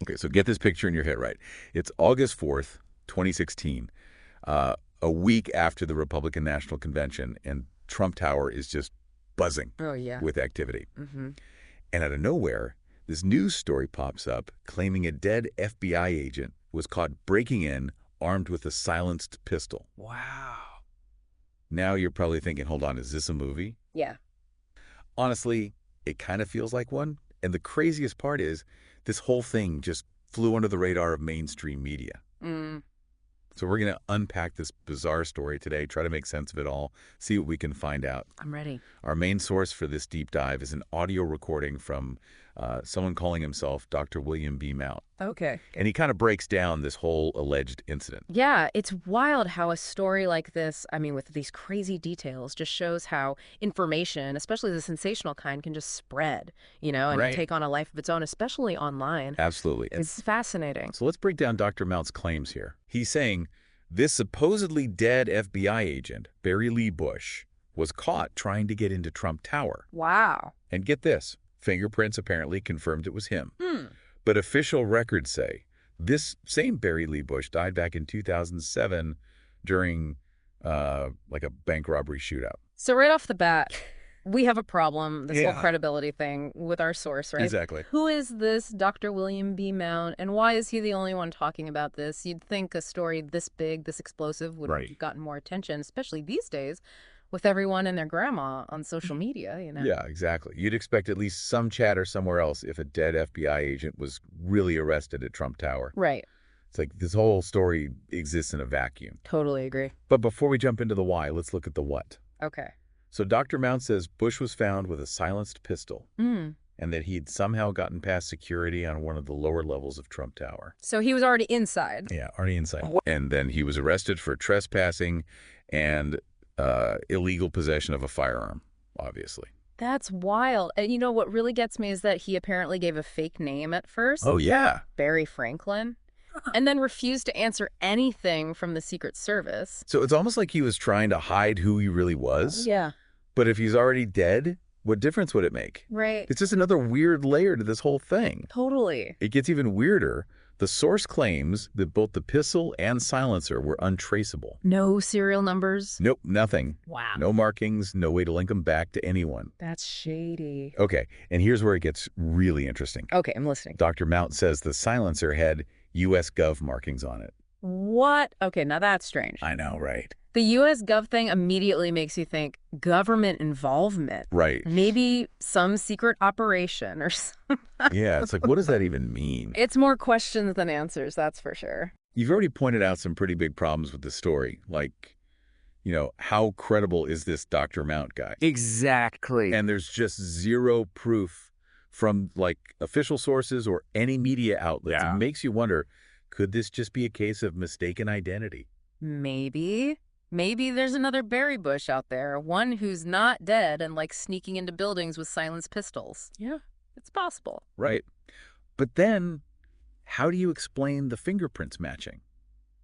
Okay, so get this picture in your head right. It's August 4th, 2016, a week after the Republican National Convention, and Trump Tower is just buzzing Oh, yeah. with activity. Mm-hmm. And out of nowhere, this news story pops up claiming a dead FBI agent was caught breaking in armed with a silenced pistol. Wow. Now you're probably thinking, hold on, is this a movie? Yeah. Honestly, it kind of feels like one. And the craziest part is this whole thing just flew under the radar of mainstream media. Mm. So we're going to unpack this bizarre story today, try to make sense of it all, see what we can find out. I'm ready. Our main source for this deep dive is an audio recording from someone calling himself Dr. William B. Mount. Okay. And he kind of breaks down this whole alleged incident. Yeah, it's wild how a story like this, I mean, with these crazy details, just shows how information, especially the sensational kind, can just spread, and Right. take on a life of its own, especially online. Absolutely. And It's fascinating. so let's break down Dr. Mount's claims here. He's saying this supposedly dead FBI agent, Barry Lee Bush, was caught trying to get into Trump Tower. Wow. And get this, fingerprints apparently confirmed it was him. Hmm. But official records say this same Barry Lee Bush died back in 2007 during like a bank robbery shootout. So right off the bat, we have a problem, this Yeah. whole credibility thing with our source, right? Exactly. Who is this Dr. William B. Mount, and why is he the only one talking about this? You'd think a story this big, this explosive would Right. have gotten more attention, especially these days with everyone and their grandma on social media, Yeah, exactly. You'd expect at least some chatter somewhere else if a dead FBI agent was really arrested at Trump Tower. Right. It's like this whole story exists in a vacuum. Totally agree. But before we jump into the why, let's look at the what. Okay. So Dr. Mount says Bush was found with a silenced pistol Mm. and that he'd somehow gotten past security on one of the lower levels of Trump Tower. So he was already inside. Yeah, already inside. And then he was arrested for trespassing and illegal possession of a firearm, obviously. That's wild. And you know what really gets me is that he apparently gave a fake name at first, Oh, yeah. Barry Franklin, and then refused to answer anything from the Secret Service. So it's almost like he was trying to hide who he really was. Yeah. But if he's already dead, what difference would it make? Right. It's just another weird layer to this whole thing. Totally. It gets even weirder. The source claims that both the pistol and silencer were untraceable. No serial numbers? Nope, nothing. Wow. No markings, no way to link them back to anyone. That's shady. Okay, and here's where it gets really interesting. Okay, I'm listening. Dr. Mount says the silencer had U.S. Gov markings on it. What? Okay, now that's strange. I know, right? The U.S. Gov thing immediately makes you think government involvement. Right. Maybe some secret operation or something. Yeah, it's like, what does that even mean? It's more questions than answers, that's for sure. You've already pointed out some pretty big problems with the story, like, how credible is this Dr. Mount guy? Exactly. And there's just zero proof from, like, official sources or any media outlets. Yeah. It makes you wonder, could this just be a case of mistaken identity? Maybe. Maybe there's another Barry Bush out there, one who's not dead and like sneaking into buildings with silenced pistols. Yeah, it's possible. Right. But then, how do you explain the fingerprints matching?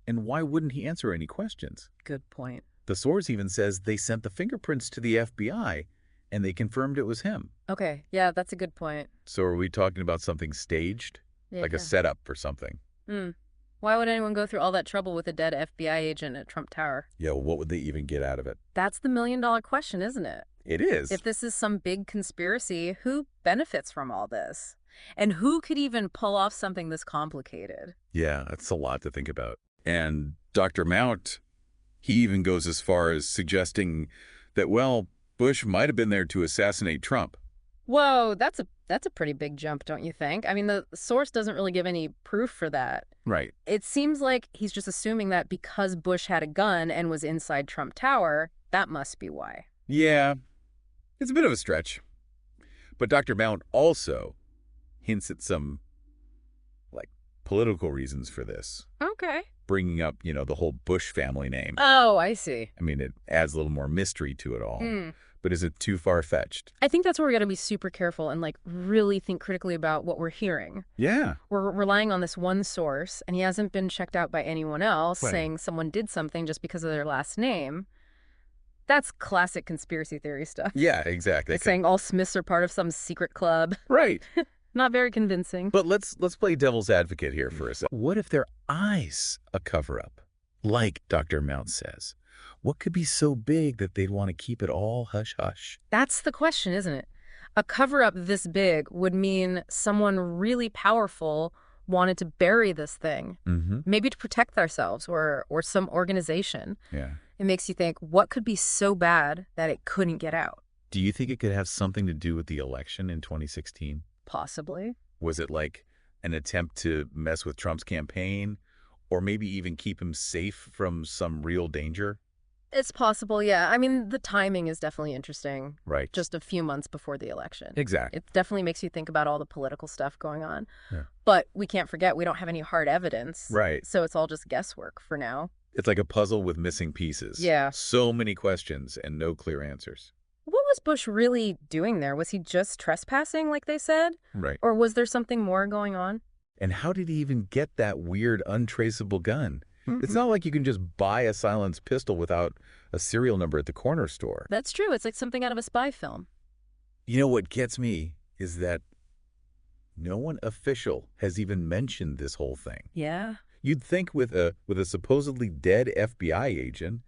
And why wouldn't he answer any questions? Good point. The source even says they sent the fingerprints to the FBI, and they confirmed it was him. Okay, yeah, that's a good point. So are we talking about something staged? Like a setup or something? Why would anyone go through all that trouble with a dead FBI agent at Trump Tower? Yeah, well, what would they even get out of it? That's the million-dollar question, isn't it? It is. If this is some big conspiracy, who benefits from all this? And who could even pull off something this complicated? Yeah, that's a lot to think about. And Dr. Mount, he even goes as far as suggesting that, well, Bush might have been there to assassinate Trump. Whoa, that's a pretty big jump, don't you think? I mean, the source doesn't really give any proof for that. Right. It seems like he's just assuming that because Bush had a gun and was inside Trump Tower, that must be why. Yeah, it's a bit of a stretch. But Dr. Mount also hints at some, like, political reasons for this. Okay. Bringing up, the whole Bush family name. Oh, I see. I mean, it adds a little more mystery to it all. Hmm. But is it too far-fetched? I think that's where we got to be super careful and like really think critically about what we're hearing. Yeah. We're relying on this one source, and he hasn't been checked out by anyone else Right. saying someone did something just because of their last name. That's classic conspiracy theory stuff. Yeah, exactly. It's saying all Smiths are part of some secret club. Right. Not very convincing. But let's play devil's advocate here for a second. What if their eyes a cover-up? Like Dr. Mount says. What could be so big that they'd want to keep it all hush-hush? That's the question, isn't it? A cover-up this big would mean someone really powerful wanted to bury this thing, maybe to protect ourselves or some organization. Yeah. It makes you think, what could be so bad that it couldn't get out? Do you think it could have something to do with the election in 2016? Possibly. Was it like an attempt to mess with Trump's campaign, or maybe even keep him safe from some real danger? It's possible, yeah. I mean, the timing is definitely interesting. Right. Just a few months before the election. Exactly. It definitely makes you think about all the political stuff going on. Yeah. But we can't forget we don't have any hard evidence. Right. So it's all just guesswork for now. It's like a puzzle with missing pieces. Yeah. So many questions and no clear answers. What was Bush really doing there? Was he just trespassing, like they said? Right. Or was there something more going on? And how did he even get that weird, untraceable gun? It's not like you can just buy a silenced pistol without a serial number at the corner store. That's true. It's like something out of a spy film. You know what gets me is that no one official has even mentioned this whole thing. Yeah. You'd think with a supposedly dead FBI agent,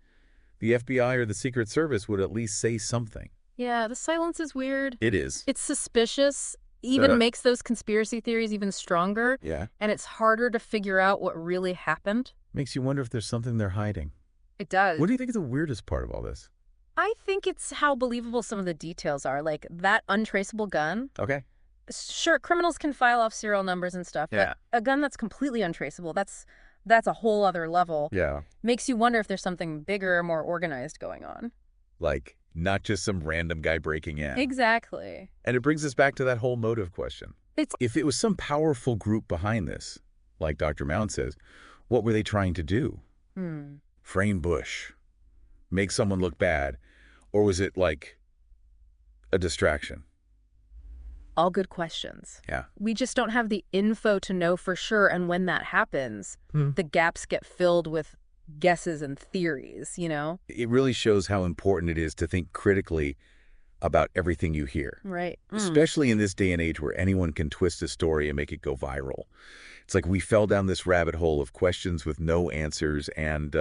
the FBI or the Secret Service would at least say something. Yeah, the silence is weird. It is. It's suspicious. Even makes those conspiracy theories even stronger. Yeah. And it's harder to figure out what really happened. Makes you wonder if there's something they're hiding. It does. What do you think is the weirdest part of all this? I think it's how believable some of the details are. Like that untraceable gun. Okay. Sure, criminals can file off serial numbers and stuff, Yeah. but a gun that's completely untraceable, that's a whole other level. Yeah. Makes you wonder if there's something bigger, more organized going on. Like, not just some random guy breaking in. Exactly. And it brings us back to that whole motive question. If it was some powerful group behind this, like Dr. Mount says, what were they trying to do? Frame Bush? Make someone look bad? Or was it like a distraction? All good questions. Yeah. We just don't have the info to know for sure, and when that happens, the gaps get filled with guesses and theories, you know? It really shows how important it is to think critically about everything you hear. Right. Especially in this day and age where anyone can twist a story and make it go viral. It's like we fell down this rabbit hole of questions with no answers and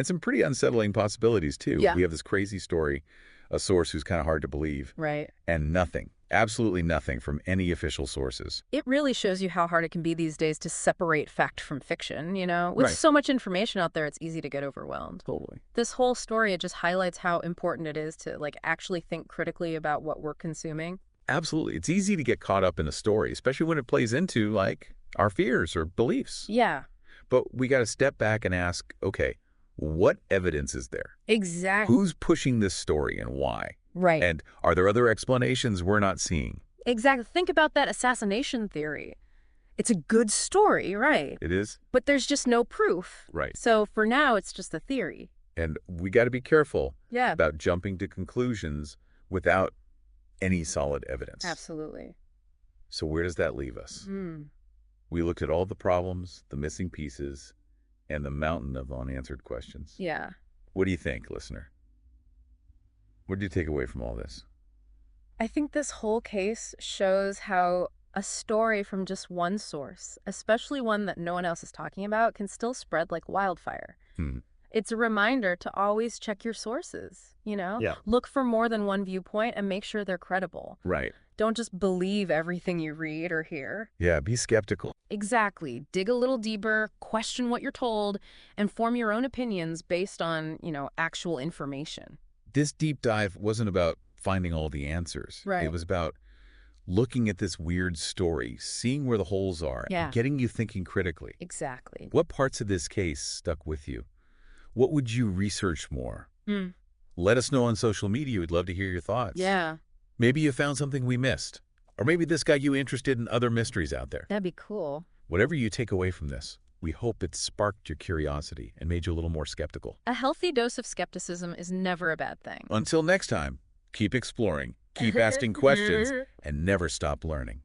some pretty unsettling possibilities, too. Yeah. We have this crazy story, a source who's kind of hard to believe. Right. And nothing, absolutely nothing from any official sources. It really shows you how hard it can be these days to separate fact from fiction, you know? With Right. so much information out there, it's easy to get overwhelmed. Totally. This whole story, it just highlights how important it is to, like, actually think critically about what we're consuming. Absolutely. It's easy to get caught up in a story, especially when it plays into, like, our fears or beliefs. Yeah. But we got to step back and ask, okay, what evidence is there? Exactly. Who's pushing this story and why? Right. And are there other explanations we're not seeing? Exactly. Think about that assassination theory. It's a good story, right? It is? But there's just no proof. Right. So for now, it's just a theory. And we got to be careful Yeah. about jumping to conclusions without any solid evidence. Absolutely. So where does that leave us? We looked at all the problems, the missing pieces, and the mountain of unanswered questions. Yeah. What do you think, listener? What did you take away from all this? I think this whole case shows how a story from just one source, especially one that no one else is talking about, can still spread like wildfire. It's a reminder to always check your sources, you know? Yeah. Look for more than one viewpoint and make sure they're credible. Right. Don't just believe everything you read or hear. Yeah, be skeptical. Exactly. Dig a little deeper, question what you're told, and form your own opinions based on, you know, actual information. This deep dive wasn't about finding all the answers. Right. It was about looking at this weird story, seeing where the holes are, Yeah. and getting you thinking critically. Exactly. What parts of this case stuck with you? What would you research more? Let us know on social media. We'd love to hear your thoughts. Yeah. Maybe you found something we missed. Or maybe this got you interested in other mysteries out there. That'd be cool. Whatever you take away from this, we hope it sparked your curiosity and made you a little more skeptical. A healthy dose of skepticism is never a bad thing. Until next time, keep exploring, keep asking questions, and never stop learning.